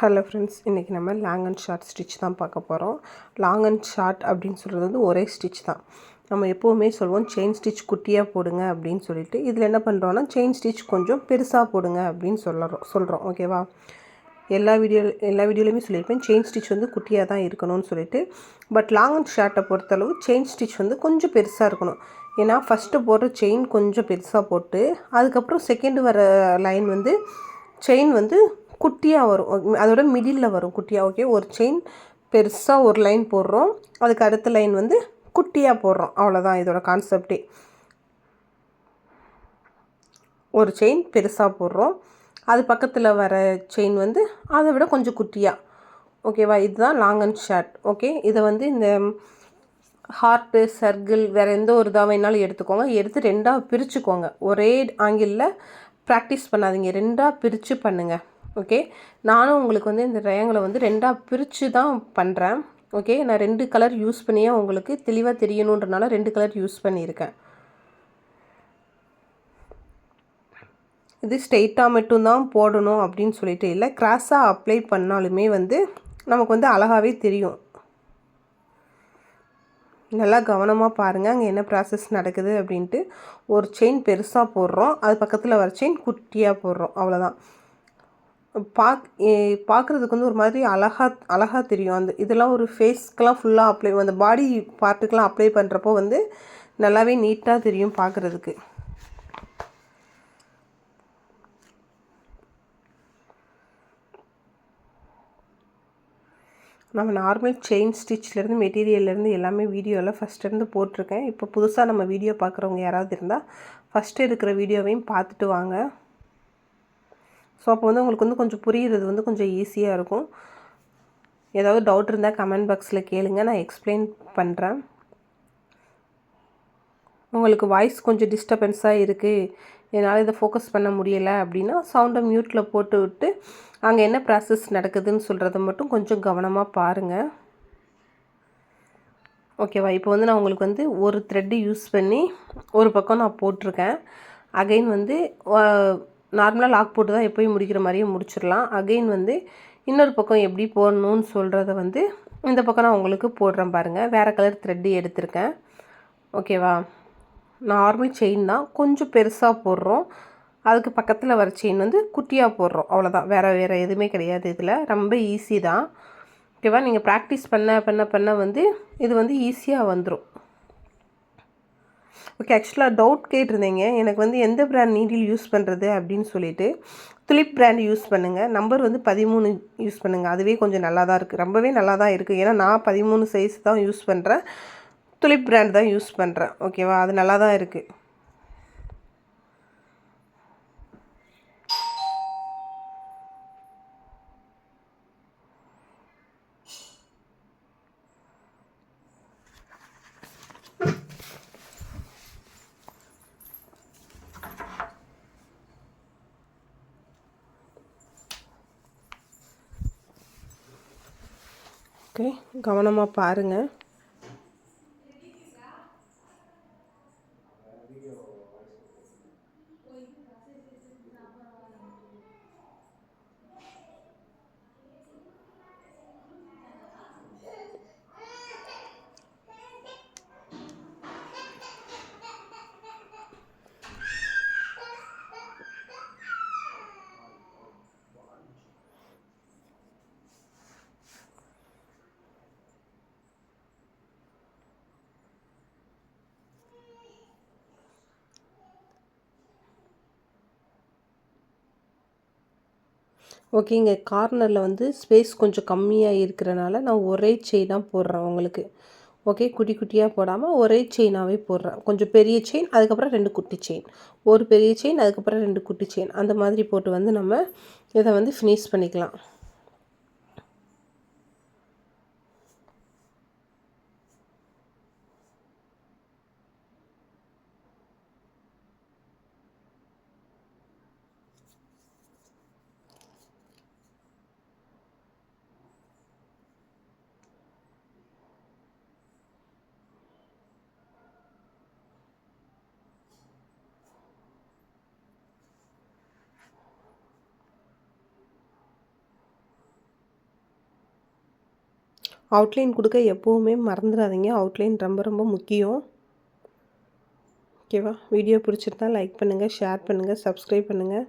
Hello friends, இன்றைக்கி நம்ம long and short stitch தான் பார்க்க போகிறோம். லாங் அண்ட் ஷார்ட் அப்படின்னு சொல்கிறது வந்து ஒரே ஸ்டிச் தான். நம்ம எப்போவுமே சொல்லுவோம் செயின் ஸ்டிச் குட்டியாக போடுங்க அப்படின்னு சொல்லிட்டு, இதில் என்ன பண்ணுறோன்னா செயின் ஸ்டிச் கொஞ்சம் பெருசாக போடுங்க அப்படின்னு சொல்கிறோம். ஓகேவா? எல்லா வீடியோலையுமே சொல்லியிருப்பேன் செயின் ஸ்டிச் வந்து குட்டியாக தான் இருக்கணும்னு சொல்லிட்டு. பட் லாங் அண்ட் ஷார்ட்டை பொறுத்தளவு செயின் ஸ்டிச் வந்து கொஞ்சம் பெருசாக இருக்கணும். ஏன்னா ஃபஸ்ட்டு போடுற செயின் கொஞ்சம் பெருசாக போட்டு, அதுக்கப்புறம் செகண்டு வர லைன் வந்து செயின் வந்து குட்டியாக வரும். அதோட மிடில் வரும் குட்டியாக. ஓகே, ஒரு செயின் பெருசாக ஒரு லைன் போடுறோம், அதுக்கு அடுத்த லைன் வந்து குட்டியாக போடுறோம். அவ்வளோதான் இதோட கான்செப்டே. ஒரு செயின் பெருசாக போடுறோம், அது பக்கத்தில் வர செயின் வந்து அதை விட கொஞ்சம் குட்டியாக. ஓகேவா? இதுதான் லாங் அண்ட் ஷார்ட். ஓகே, இதை வந்து இந்த ஹார்ட்டு சர்க்கிள் வேறு எந்த ஒரு இதாக வேணாலும் எடுத்துக்கோங்க. எடுத்து ரெண்டாக பிரிச்சுக்கோங்க. ஒரே ஆங்கிளில் ப்ராக்டிஸ் பண்ணாதீங்க, ரெண்டாக பிரித்து பண்ணுங்கள். ஓகே, நானும் உங்களுக்கு வந்து இந்த ட்ரையாங்கிளை வந்து ரெண்டாக பிரித்து தான் பண்ணுறேன். ஓகே, நான் 2 கலர் யூஸ் பண்ணியே உங்களுக்கு தெளிவாக தெரியணுன்றனால 2 கலர் யூஸ் பண்ணியிருக்கேன். இது ஸ்ட்ரெயிட்டாக மட்டும்தான் போடணும் அப்படின்னு சொல்லிட்டு இல்லை, கிராஸாக அப்ளை பண்ணாலுமே வந்து நமக்கு வந்து அழகாகவே தெரியும். நல்லா கவனமாக பாருங்கள் அங்கே என்ன ப்ராசஸ் நடக்குது அப்படின்ட்டு. ஒரு செயின் பெருசாக போடுறோம், அது பக்கத்தில் வர செயின் குட்டியாக போடுறோம், அவ்வளோதான். பார்க்குறதுக்கு வந்து ஒரு மாதிரி அழகாக தெரியும். அந்த இதெல்லாம் ஒரு ஃபேஸ்க்கெலாம் ஃபுல்லாக அப்ளை, அந்த பாடி பார்ட்டுக்கெலாம் அப்ளை பண்ணுறப்போ வந்து நல்லாவே நீட்டாக தெரியும் பார்க்குறதுக்கு. நம்ம நார்மல் செயின் ஸ்டிச்லேருந்து மெட்டீரியல்லேருந்து எல்லாமே வீடியோவில் ஃபஸ்ட்டேருந்து போட்டிருக்கேன். இப்போ புதுசாக நம்ம வீடியோ பார்க்குறவங்க யாராவது இருந்தால் ஃபஸ்ட்டு இருக்கிற வீடியோவையும் பார்த்துட்டு வாங்க. ஸோ அப்போ வந்து உங்களுக்கு வந்து கொஞ்சம் புரிகிறது வந்து கொஞ்சம் ஈஸியாக இருக்கும். ஏதாவது டவுட் இருந்தால் கமெண்ட் பாக்ஸில் கேளுங்க, நான் எக்ஸ்பிளைன் பண்ணுறேன். உங்களுக்கு வாய்ஸ் கொஞ்சம் டிஸ்டர்பன்ஸாக இருக்குது, என்னால் இதை ஃபோக்கஸ் பண்ண முடியலை அப்படின்னா சவுண்டை மியூட்டில் போட்டு விட்டு அங்கே என்ன ப்ராசஸ் நடக்குதுன்னு சொல்கிறத மட்டும் கொஞ்சம் கவனமாக பாருங்கள். ஓகேவா? இப்போ வந்து நான் உங்களுக்கு வந்து ஒரு த்ரெட்டு யூஸ் பண்ணி ஒரு பக்கம் நான் போட்டிருக்கேன். அகைன் வந்து நார்மலாக லாக் போட்டு தான் எப்போயும் முடிக்கிற மாதிரியே முடிச்சிடலாம். அகைன் வந்து இன்னொரு பக்கம் எப்படி போடணும்னு சொல்கிறத வந்து இந்த பக்கம் நான் உங்களுக்கு போடுறேன் பாருங்கள். வேறு கலர் த்ரெட்டு எடுத்திருக்கேன். ஓகேவா? நார்மல் செயின் தான், கொஞ்சம் பெருசாக போடுறோம், அதுக்கு பக்கத்தில் வர செயின் வந்து குட்டியாக போடுறோம், அவ்வளோதான். வேறு எதுவுமே கிடையாது. இதில் ரொம்ப ஈஸி தான். ஓகேவா? நீங்கள் ப்ராக்டிஸ் பண்ண வந்து இது வந்து ஈஸியாக வந்துடும். ஓகே, ஆக்சுவலாக டவுட் கேட்டிருந்தீங்க எனக்கு வந்து எந்த பிராண்ட் நீடில் யூஸ் பண்ணுறது அப்படின்னு சொல்லிட்டு. துலிப் பிராண்ட் யூஸ் பண்ணுங்கள். நம்பர் வந்து 13 யூஸ் பண்ணுங்கள். அதுவே கொஞ்சம் நல்லா தான் இருக்குது, ரொம்பவே நல்லா தான் இருக்குது. ஏன்னா நான் 13 சைஸ் தான் யூஸ் பண்ணுறேன், துலிப் பிராண்ட் தான் யூஸ் பண்ணுறேன். ஓகேவா? அது நல்லா தான் இருக்குது. ஓகே, கவனமாக பாருங்கள். ஓகே, இங்கே கார்னரில் வந்து ஸ்பேஸ் கொஞ்சம் கம்மியாக இருக்கிறனால நான் ஒரே செயினாக போடுறேன் உங்களுக்கு. ஓகே, குட்டி குட்டியாக போடாமல் ஒரே செயினாகவே போடுறேன். கொஞ்சம் பெரிய செயின், அதுக்கப்புறம் 2 குட்டி செயின், ஒரு பெரிய செயின், அதுக்கப்புறம் 2 குட்டி செயின், அந்த மாதிரி போட்டு வந்து நம்ம இதை வந்து ஃபினிஷ் பண்ணிக்கலாம். அவுட்லைன் கொடுக்க எப்போவுமே மறந்துடாதீங்க. அவுட்லைன் ரொம்ப ரொம்ப முக்கியம். ஓகேவா? வீடியோ பிடிச்சிருந்தா லைக் பண்ணுங்கள், ஷேர் பண்ணுங்கள், சப்ஸ்கிரைப் பண்ணுங்கள்.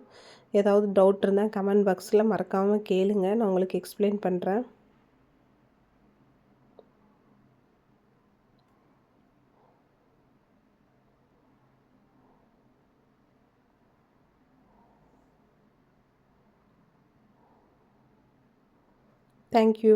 ஏதாவது டவுட் இருந்தால் கமெண்ட் பாக்ஸில் மறக்காமல் கேளுங்க. நான் உங்களுக்கு எக்ஸ்பிளைன் பண்ணுறேன். தேங்க்யூ.